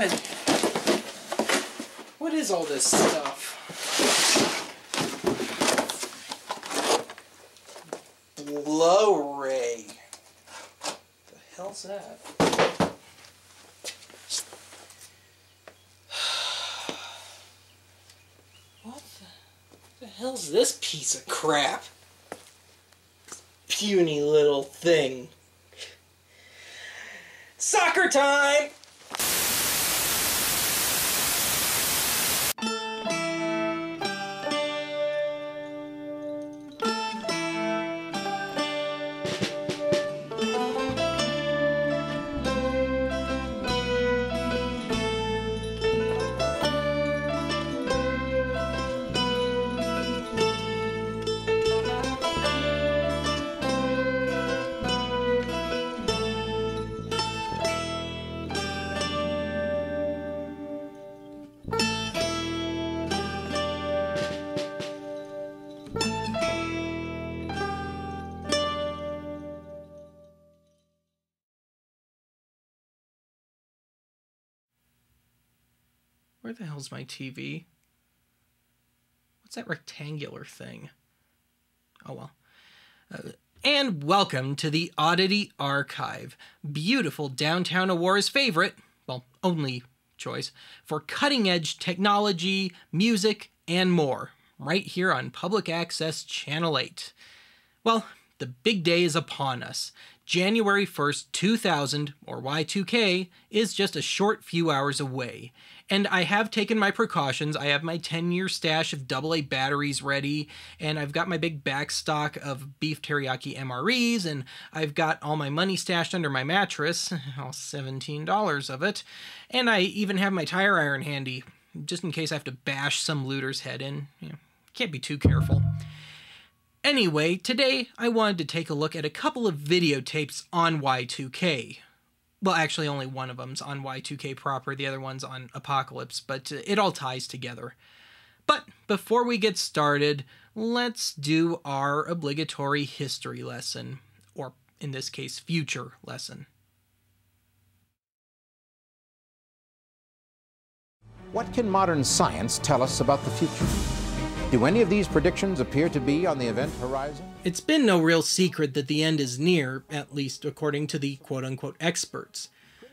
God! What is all this stuff? Blu-ray. What the hell's that? What the hell's this piece of crap? Puny little thing. Soccer time! Where the hell's my TV? What's that rectangular thing? Oh well. And welcome to the Oddity Archive. Beautiful Downtown Awar's favorite, well, only choice, for cutting-edge technology, music, and more, right here on Public Access Channel 8. Well, the big day is upon us. January 1st, 2000, or Y2K, is just a short few hours away. And I have taken my precautions. I have my 10-year stash of AA batteries ready, and I've got my big backstock of beef teriyaki MREs, and I've got all my money stashed under my mattress, all $17 of it, and I even have my tire iron handy, just in case I have to bash some looter's head in. Can't be too careful. Anyway, today I wanted to take a look at a couple of videotapes on Y2K. Well, actually only one of them's on Y2K proper, the other one's on Apocalypse, but it all ties together. But before we get started, let's do our obligatory history lesson, or in this case, future lesson. What can modern science tell us about the future? Do any of these predictions appear to be on the event horizon? It's been no real secret that the end is near, at least according to the quote-unquote experts.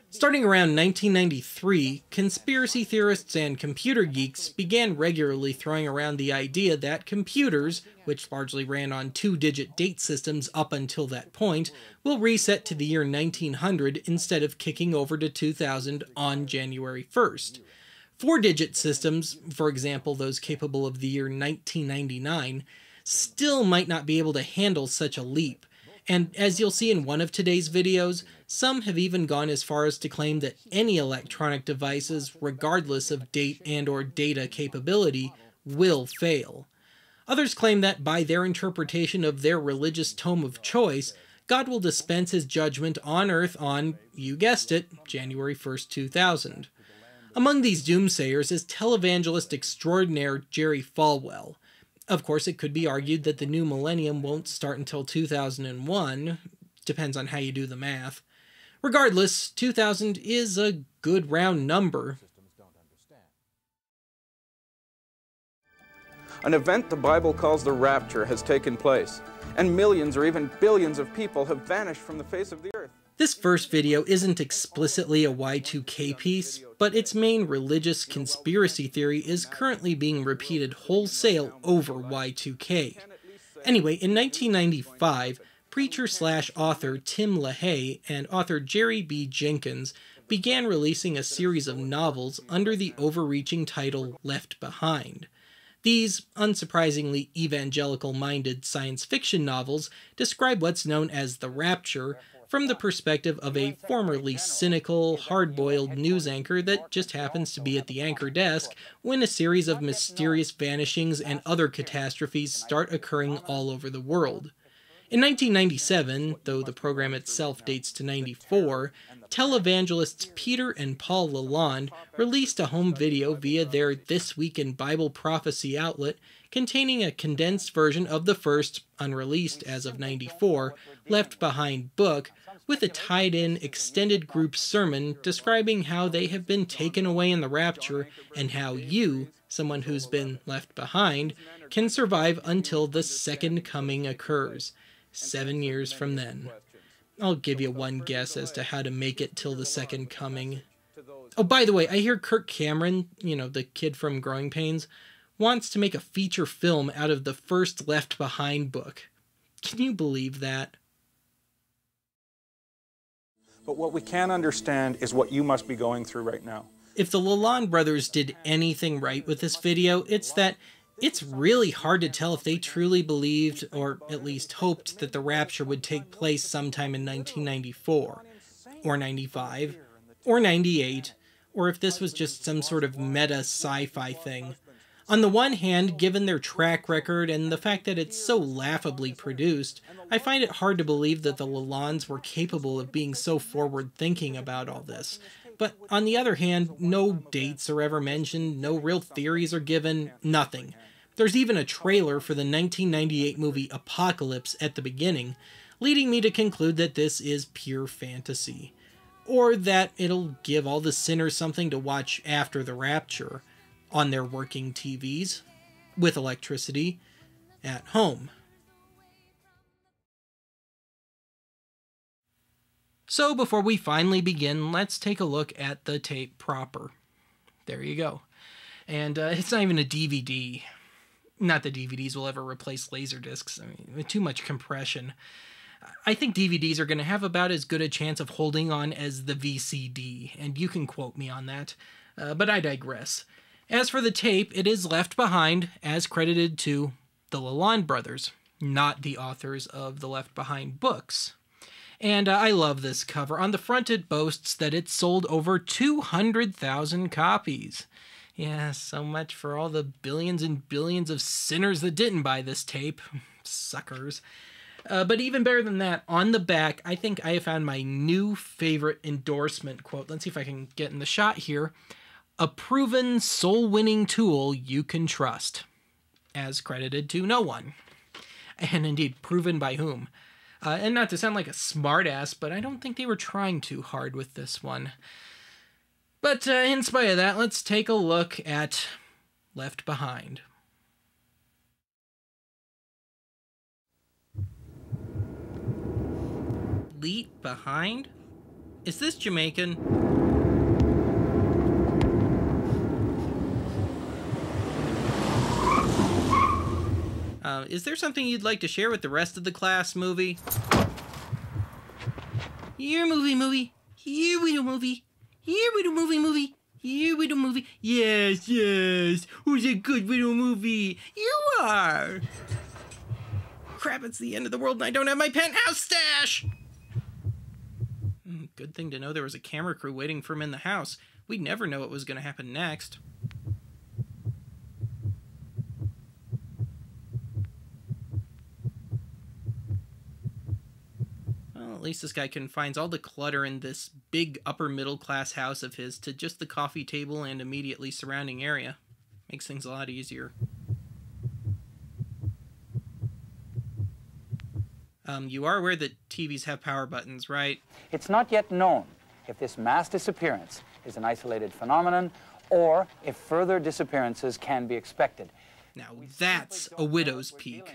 Starting around 1993, conspiracy theorists and computer geeks began regularly throwing around the idea that computers, which largely ran on 2-digit date systems up until that point, will reset to the year 1900 instead of kicking over to 2000 on January 1st. 4-digit systems, for example those capable of the year 1999, still might not be able to handle such a leap, and as you'll see in one of today's videos, some have even gone as far as to claim that any electronic devices, regardless of date and/or data capability, will fail. Others claim that by their interpretation of their religious tome of choice, God will dispense his judgment on Earth on, you guessed it, January 1st, 2000. Among these doomsayers is televangelist extraordinaire Jerry Falwell. Of course, it could be argued that the new millennium won't start until 2001, depends on how you do the math. Regardless, 2000 is a good round number. An event the Bible calls the Rapture has taken place, and millions or even billions of people have vanished from the face of the earth. This first video isn't explicitly a Y2K piece, but its main religious conspiracy theory is currently being repeated wholesale over Y2K. Anyway, in 1995, preacher-slash-author Tim LaHaye and author Jerry B. Jenkins began releasing a series of novels under the overreaching title Left Behind. These, unsurprisingly evangelical-minded science fiction novels describe what's known as the Rapture, from the perspective of a formerly cynical, hard-boiled news anchor that just happens to be at the anchor desk when a series of mysterious vanishings and other catastrophes start occurring all over the world. In 1997, though the program itself dates to '94, televangelists Peter and Paul Lalonde released a home video via their This Week in Bible Prophecy outlet containing a condensed version of the first, unreleased as of '94, Left Behind book, with a tied-in extended group sermon describing how they have been taken away in the rapture and how you, someone who's been left behind, can survive until the second coming occurs, 7 years from then. I'll give you one guess as to how to make it till the second coming. Oh, by the way, I hear Kirk Cameron, the kid from Growing Pains, wants to make a feature film out of the first Left Behind book. Can you believe that? But what we can understand is what you must be going through right now. If the Lalonde brothers did anything right with this video, it's that it's really hard to tell if they truly believed, or at least hoped, that the rapture would take place sometime in 1994, or 95, or 98, or if this was just some sort of meta sci-fi thing. On the one hand, given their track record and the fact that it's so laughably produced, I find it hard to believe that the Lalondes were capable of being so forward-thinking about all this. But on the other hand, no dates are ever mentioned, no real theories are given, nothing. There's even a trailer for the 1998 movie Apocalypse at the beginning, leading me to conclude that this is pure fantasy. Or that it'll give all the sinners something to watch after the rapture, on their working TVs, with electricity, at home. So before we finally begin, let's take a look at the tape proper. There you go. And it's not even a DVD. Not that DVDs will ever replace Laserdiscs. I mean, too much compression. I think DVDs are going to have about as good a chance of holding on as the VCD, and you can quote me on that. But I digress. As for the tape, it is Left Behind, as credited to the Lalonde brothers, not the authors of the Left Behind books. And I love this cover. On the front, it boasts that it sold over 200,000 copies. Yeah, so much for all the billions and billions of sinners that didn't buy this tape. Suckers. But even better than that, on the back, I think I have found my new favorite endorsement quote. Let's see if I can get in the shot here. A proven soul-winning tool you can trust. As credited to no one. And indeed, proven by whom? And not to sound like a smartass, but I don't think they were trying too hard with this one. But in spite of that, let's take a look at Left Behind. Leap Behind? Is this Jamaican? Is there something you'd like to share with the rest of the class, movie? Here, movie. Here we do, movie. Here we do, movie. Here we do, movie. Yes. Who's a good little movie? You are. Crap, it's the end of the world and I don't have my penthouse stash. Good thing to know there was a camera crew waiting for him in the house. We'd never know what was going to happen next. At least this guy confines all the clutter in this big upper middle class house of his to just the coffee table and immediately surrounding area. Makes things a lot easier. You are aware that TVs have power buttons, right? It's not yet known if this mass disappearance is an isolated phenomenon or if further disappearances can be expected. Now that's a widow's peak.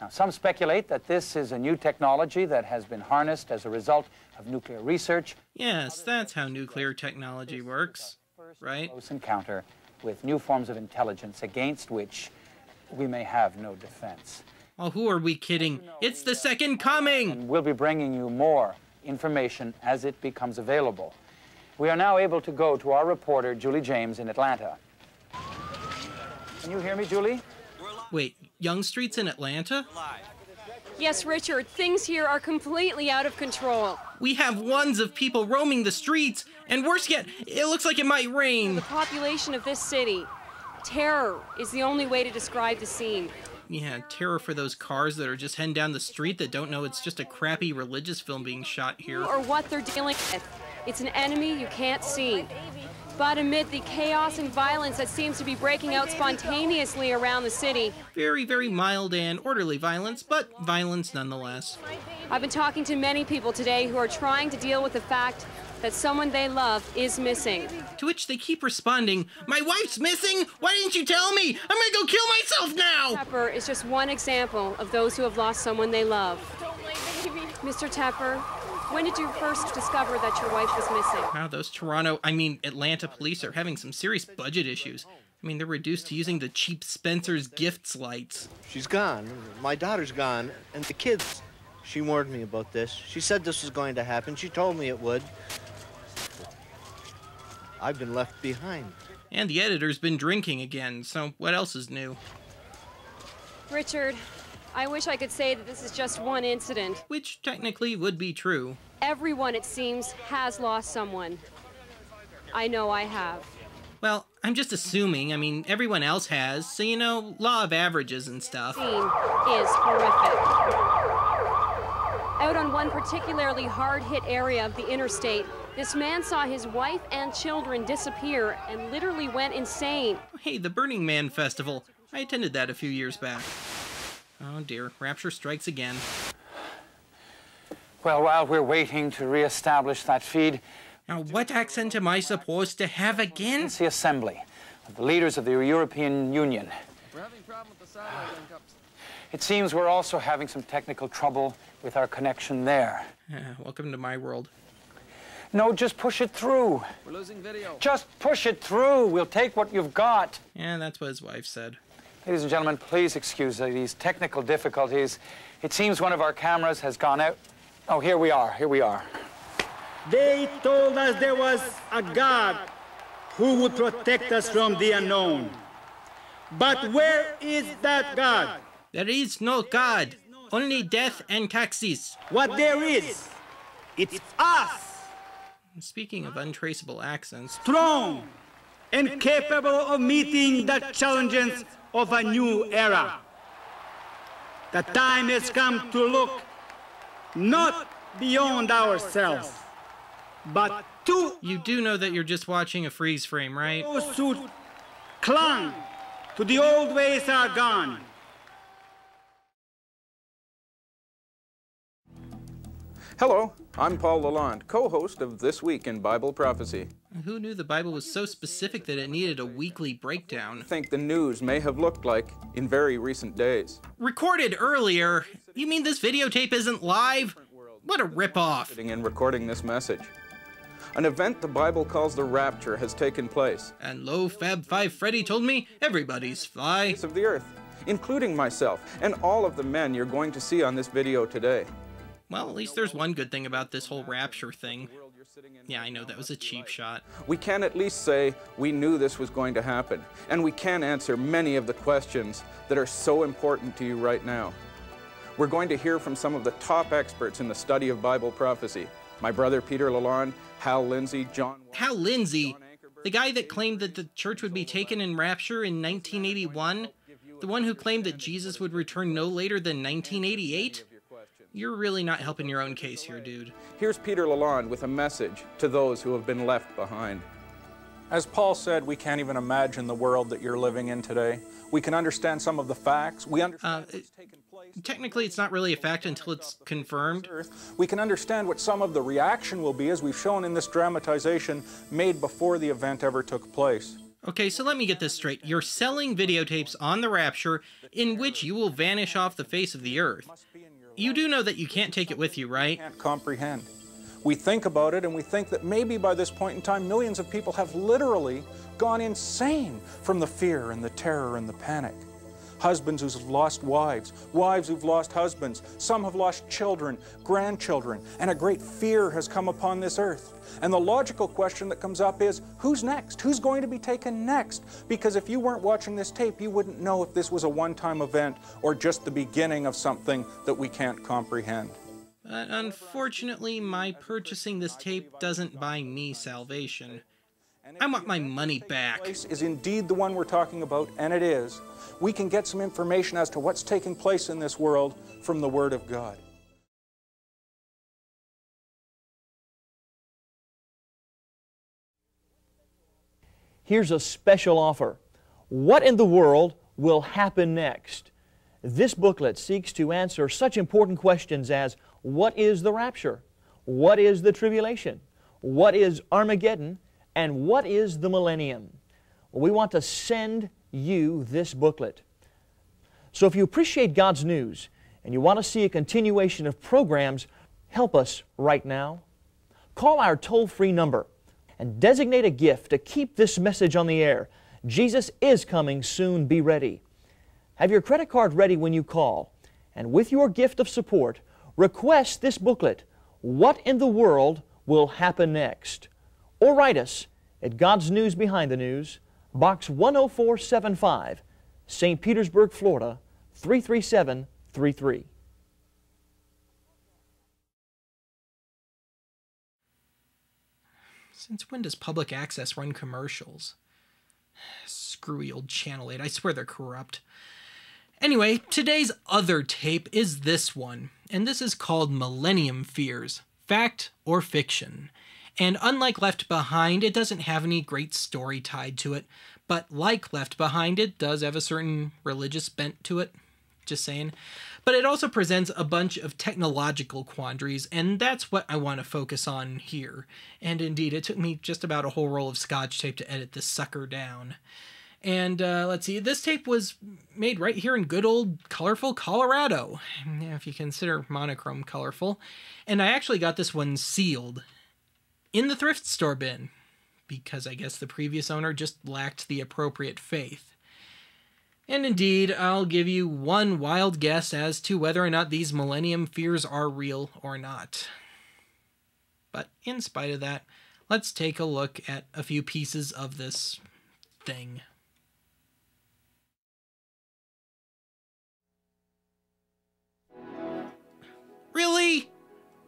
Now, some speculate that this is a new technology that has been harnessed as a result of nuclear research. Yes, that's how nuclear technology works, right? Close encounter with new forms of intelligence against which we may have no defense. Oh, who are we kidding? It's the second coming! And we'll be bringing you more information as it becomes available. We are now able to go to our reporter, Julie James, in Atlanta. Can you hear me, Julie? Wait, Young Street's in Atlanta? Yes, Richard, things here are completely out of control. We have ones of people roaming the streets, and worse yet, it looks like it might rain. The population of this city. Terror is the only way to describe the scene. Yeah, terror for those cars that are just heading down the street that don't know it's just a crappy religious film being shot here. Or what they're dealing with. It's an enemy you can't see. But amid the chaos and violence that seems to be breaking out spontaneously around the city. Very, very mild and orderly violence, but violence nonetheless. I've been talking to many people today who are trying to deal with the fact that someone they love is missing. To which they keep responding, "My wife's missing? Why didn't you tell me? I'm gonna go kill myself now!" Tepper is just one example of those who have lost someone they love. Mr. Tepper, when did you first discover that your wife was missing? Wow, those Atlanta police are having some serious budget issues. I mean, they're reduced to using the cheap Spencer's Gifts lights. She's gone. My daughter's gone. And the kids, she warned me about this. She said this was going to happen. She told me it would. I've been left behind. And the editor's been drinking again, so what else is new? Richard, I wish I could say that this is just one incident. Which technically would be true. Everyone, it seems, has lost someone. I know I have. Well, I'm just assuming. I mean, everyone else has, so you know, law of averages and stuff. The scene is horrific. Out on one particularly hard-hit area of the interstate, this man saw his wife and children disappear and literally went insane. Hey, the Burning Man Festival. I attended that a few years back. Oh dear, Rapture strikes again. Well, while we're waiting to reestablish that feed, Now, what accent am I supposed to have again? it's the assembly of the leaders of the European Union. It seems we're also having some technical trouble with our connection there. Welcome to my world. No, just push it through. We're losing video. Just push it through. We'll take what you've got. Yeah, that's what his wife said. Ladies and gentlemen, please excuse these technical difficulties. It seems one of our cameras has gone out. Oh, here we are. Here we are. They told us there was a God who would protect us from the unknown. But where is that God? There is no God. Only death and taxis. What there is, it's us, Speaking of untraceable accents, strong and capable of meeting the challenges of a new era. The time has come to look not beyond ourselves, but to you do know that you're just watching a freeze frame, right? those who clung to the old ways are gone. Hello, I'm Paul Lalonde, co-host of This Week in Bible Prophecy. Who knew the Bible was so specific that it needed a weekly breakdown? I think the news may have looked like in very recent days. Recorded earlier? You mean this videotape isn't live? What a ripoff. Sitting and recording this message. An event the Bible calls the Rapture has taken place. And Low Fab 5 Freddy told me everybody's fly. Of the earth, including myself and all of the men you're going to see on this video today. Well, at least there's one good thing about this whole Rapture thing. Yeah, I know, that was a cheap shot. We can at least say we knew this was going to happen, and we can answer many of the questions that are so important to you right now. We're going to hear from some of the top experts in the study of Bible prophecy. My brother Peter Lalonde, Hal Lindsey, John... Hal Lindsey? The guy that claimed that the church would be taken in Rapture in 1981? The one who claimed that Jesus would return no later than 1988? You're really not helping your own case here, dude. Here's Peter Lalonde with a message to those who have been left behind. As Paul said, we can't even imagine the world that you're living in today. We can understand some of the facts. We understand what's taken place. Technically, it's not really a fact until it's confirmed. We can understand what some of the reaction will be, as we've shown in this dramatization made before the event ever took place. Okay, so let me get this straight. You're selling videotapes on the Rapture in which you will vanish off the face of the earth. You do know that you can't take it with you, right? Can't comprehend. We think about it and we think that maybe by this point in time, millions of people have literally gone insane from the fear and the terror and the panic. Husbands who've lost wives, wives who've lost husbands, some have lost children, grandchildren, and a great fear has come upon this earth. And the logical question that comes up is, who's next? Who's going to be taken next? Because if you weren't watching this tape, you wouldn't know if this was a one-time event or just the beginning of something that we can't comprehend. But unfortunately, my purchasing this tape doesn't buy me salvation. I want my money back. Is indeed the one we're talking about, and it is, we can get some information as to what's taking place in this world from the Word of God. Here's a special offer. What in the world will happen next? This booklet seeks to answer such important questions as, what is the rapture? What is the tribulation? What is Armageddon? And what is the millennium? We want to send you this booklet. So if you appreciate God's news and you want to see a continuation of programs, help us right now. Call our toll-free number and designate a gift to keep this message on the air. Jesus is coming soon. Be ready. Have your credit card ready when you call, and with your gift of support, request this booklet, What in the World Will Happen Next? Or write us at God's News Behind the News, Box 10475, St. Petersburg, Florida, 33733. Since when does public access run commercials? Screwy old Channel 8, I swear they're corrupt. Anyway, today's other tape is this one, and this is called Millennium Fears, Fact or Fiction. And unlike Left Behind, it doesn't have any great story tied to it, but like Left Behind, it does have a certain religious bent to it, just saying. But it also presents a bunch of technological quandaries, and that's what I want to focus on here. And indeed, it took me just about a whole roll of Scotch tape to edit this sucker down. And let's see, this tape was made right here in good old colorful Colorado, if you consider monochrome colorful. And I actually got this one sealed in the thrift store bin, because I guess the previous owner just lacked the appropriate faith. And indeed, I'll give you one wild guess as to whether or not these Millennium Fears are real or not. But in spite of that, let's take a look at a few pieces of this thing. Really?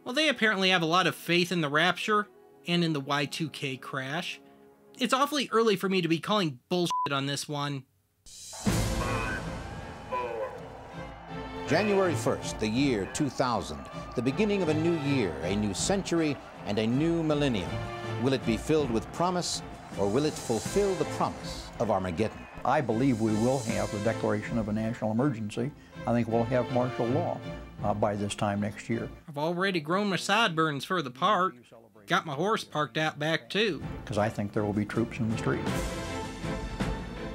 Well, they apparently have a lot of faith in the Rapture and in the Y2K crash. It's awfully early for me to be calling bullshit on this one. January 1st, the year 2000, the beginning of a new year, a new century, and a new millennium. Will it be filled with promise, or will it fulfill the promise of Armageddon? I believe we will have the declaration of a national emergency. I think we'll have martial law by this time next year. I've already grown my sideburns for the part. Got my horse parked out back too. Because I think there will be troops in the street.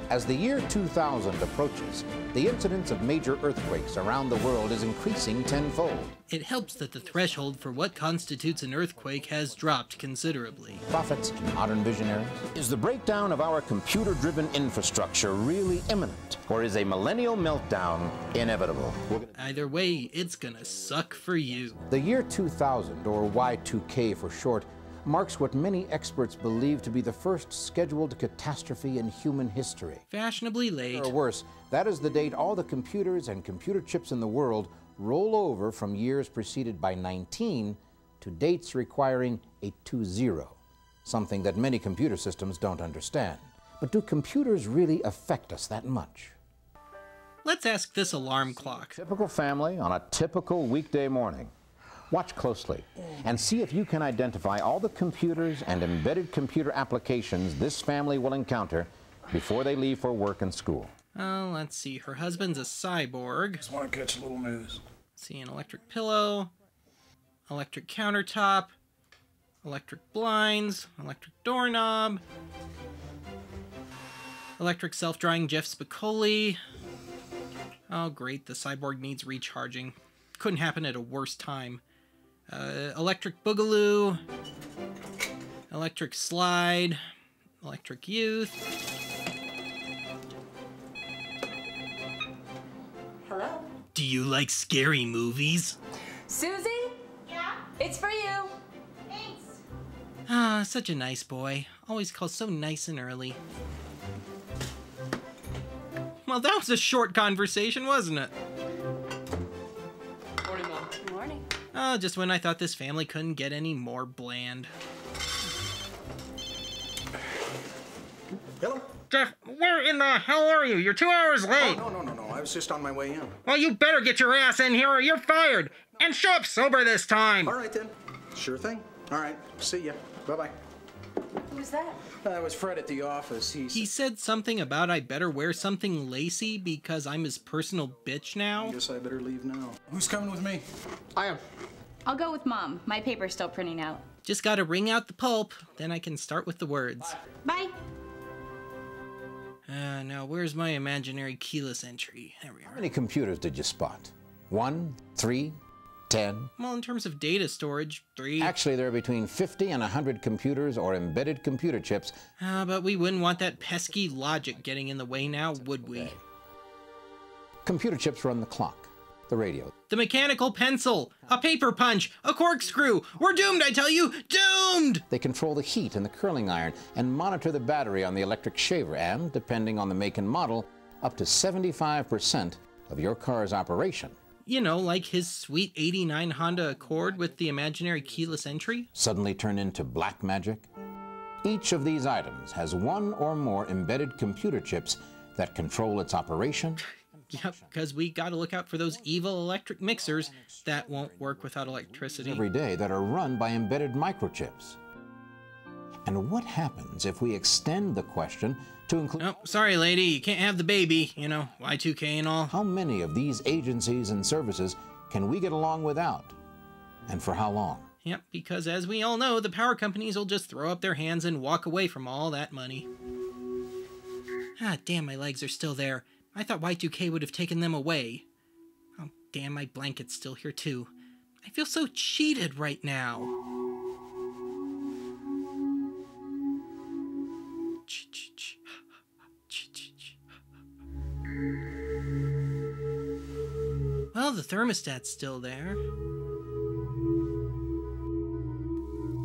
As the year 2000 approaches, the incidence of major earthquakes around the world is increasing tenfold. It helps that the threshold for what constitutes an earthquake has dropped considerably. Prophets and modern visionaries. Is the breakdown of our computer-driven infrastructure really imminent, or is a millennial meltdown inevitable? Either way, it's gonna suck for you. The year 2000, or Y2K for short, marks what many experts believe to be the first scheduled catastrophe in human history. Fashionably late. Or worse, that is the date all the computers and computer chips in the world roll over from years preceded by 19 to dates requiring a 20, something that many computer systems don't understand. But do computers really affect us that much? Let's ask this alarm clock. Typical family on a typical weekday morning. Watch closely and see if you can identify all the computers and embedded computer applications this family will encounter before they leave for work and school. Oh, let's see. Her husband's a cyborg. Just want to catch a little news. Let's see, an electric pillow, electric countertop, electric blinds, electric doorknob, electric self-drying Jeff Spicoli. Oh, great. The cyborg needs recharging. Couldn't happen at a worse time. Electric Boogaloo, electric slide, electric youth. Hello? Do you like scary movies? Susie? Yeah? It's for you. Thanks. Ah, such a nice boy. Always calls so nice and early. Well, that was a short conversation, wasn't it? Morning, Mom. Good morning. Oh, just when I thought this family couldn't get any more bland. Hello? Jeff, where in the hell are you? You're 2 hours late. Oh, no. I was just on my way in. Well, you better get your ass in here or you're fired. And show up sober this time. All right, then. Sure thing. All right. See ya. Bye-bye. Who's that? That was Fred at the office. He said something about I better wear something lacy because I'm his personal bitch now. I guess I better leave now. Who's coming with me? I am. I'll go with Mom. My paper's still printing out. Just gotta wring out the pulp, then I can start with the words. Bye. Now where's my imaginary keyless entry? There we are. How many computers did you spot? 1, 3, 10? Well, in terms of data storage, 3. Actually, there are between 50 and 100 computers or embedded computer chips. But we wouldn't want that pesky logic getting in the way now, would we? Computer chips run the clock, the radio. The mechanical pencil, a paper punch, a corkscrew. We're doomed, I tell you, doomed! They control the heat in the curling iron and monitor the battery on the electric shaver and, depending on the make and model, up to 75% of your car's operation. You know, like his sweet 89 Honda Accord with the imaginary keyless entry? Suddenly turn into black magic? Each of these items has one or more embedded computer chips that control its operation. Yep, because we gotta look out for those evil electric mixers that won't work without electricity. Every day that are run by embedded microchips. And what happens if we extend the question to include... Oh, sorry lady, you can't have the baby, you know, Y2K and all. How many of these agencies and services can we get along without? And for how long? Yep, because as we all know, the power companies will just throw up their hands and walk away from all that money. Ah, damn, my legs are still there. I thought Y2K would have taken them away. Oh, damn, my blanket's still here too. I feel so cheated right now. Well, the thermostat's still there.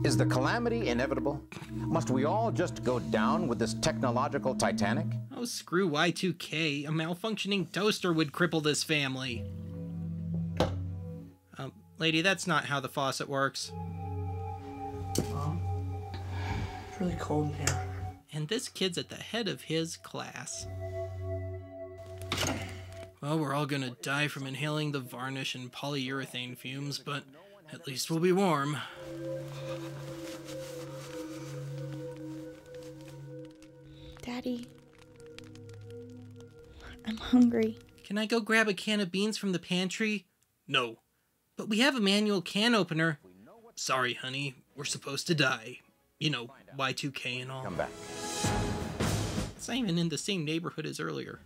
Is the calamity inevitable? Must we all just go down with this technological Titanic? Oh, screw Y2K. A malfunctioning toaster would cripple this family. Lady, that's not how the faucet works. Mom, it's really cold in here. And this kid's at the head of his class. Well, we're all gonna die from inhaling the varnish and polyurethane fumes, but at least we'll be warm. Daddy, I'm hungry. Can I go grab a can of beans from the pantry? No. But we have a manual can opener. Sorry, honey. We're supposed to die. You know, Y2K and all. Come back. It's not even in the same neighborhood as earlier.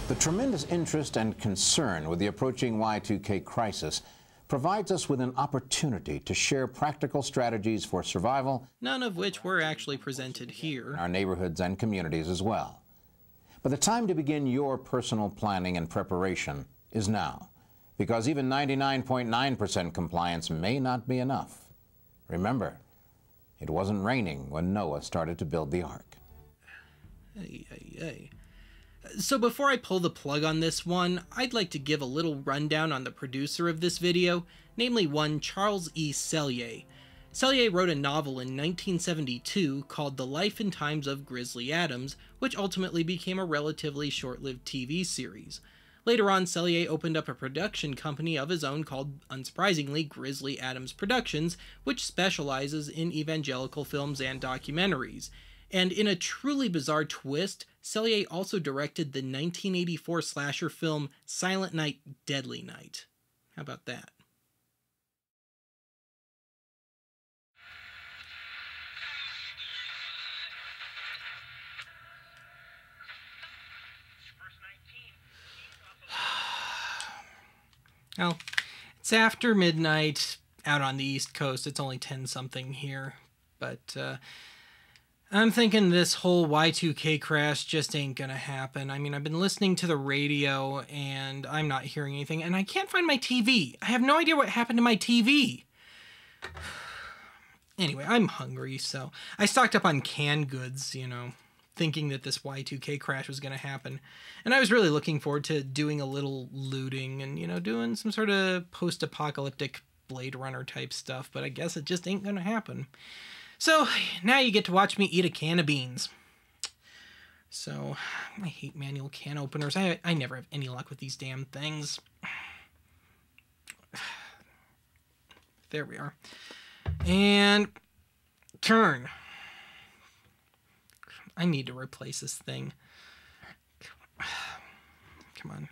The tremendous interest and concern with the approaching Y2K crisis provides us with an opportunity to share practical strategies for survival, none of which were actually presented here. In our neighborhoods and communities as well. But the time to begin your personal planning and preparation is now, because even 99.9% compliance may not be enough. Remember, it wasn't raining when Noah started to build the ark. So before I pull the plug on this one, I'd like to give a little rundown on the producer of this video, namely one Charles E. Sellier. Sellier wrote a novel in 1972 called The Life and Times of Grizzly Adams, which ultimately became a relatively short-lived TV series. Later on, Sellier opened up a production company of his own called, unsurprisingly, Grizzly Adams Productions, which specializes in evangelical films and documentaries. And in a truly bizarre twist, Sellier also directed the 1984 slasher film Silent Night, Deadly Night. How about that? Well, it's after midnight out on the East Coast. It's only 10-something here. But, I'm thinking this whole Y2K crash just ain't gonna happen. I mean, I've been listening to the radio, and I'm not hearing anything, and I can't find my TV. I have no idea what happened to my TV. Anyway, I'm hungry, so I stocked up on canned goods, you know, thinking that this Y2K crash was gonna happen. And I was really looking forward to doing a little looting and, you know, doing some sort of post-apocalyptic Blade Runner type stuff, but I guess it just ain't gonna happen. So, now you get to watch me eat a can of beans. So, I hate manual can openers. I never have any luck with these damn things. There we are. And turn. I need to replace this thing. Come on.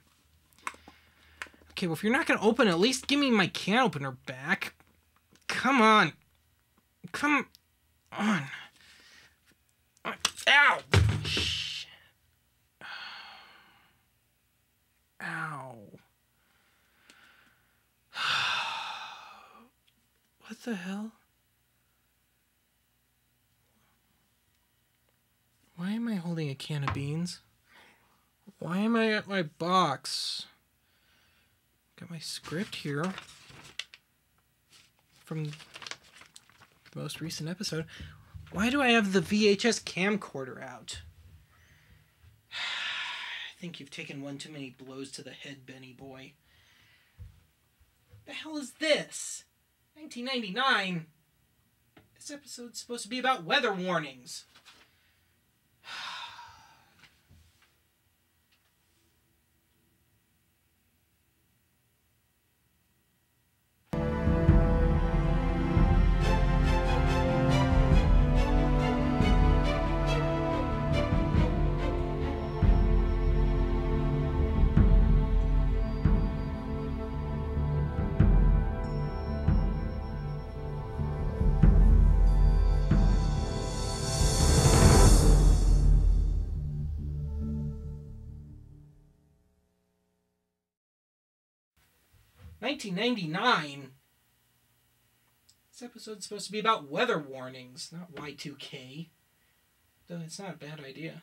Okay, well, if you're not going to open, at least give me my can opener back. Come on. Come on. Ow! Ow. What the hell? Why am I holding a can of beans? Why am I at my box? Got my script here from the most recent episode. Why do I have the VHS camcorder out? I think you've taken one too many blows to the head, Benny boy. The hell is this? 1999? This episode's supposed to be about weather warnings. 1999? This episode's supposed to be about weather warnings, not Y2K. Though it's not a bad idea.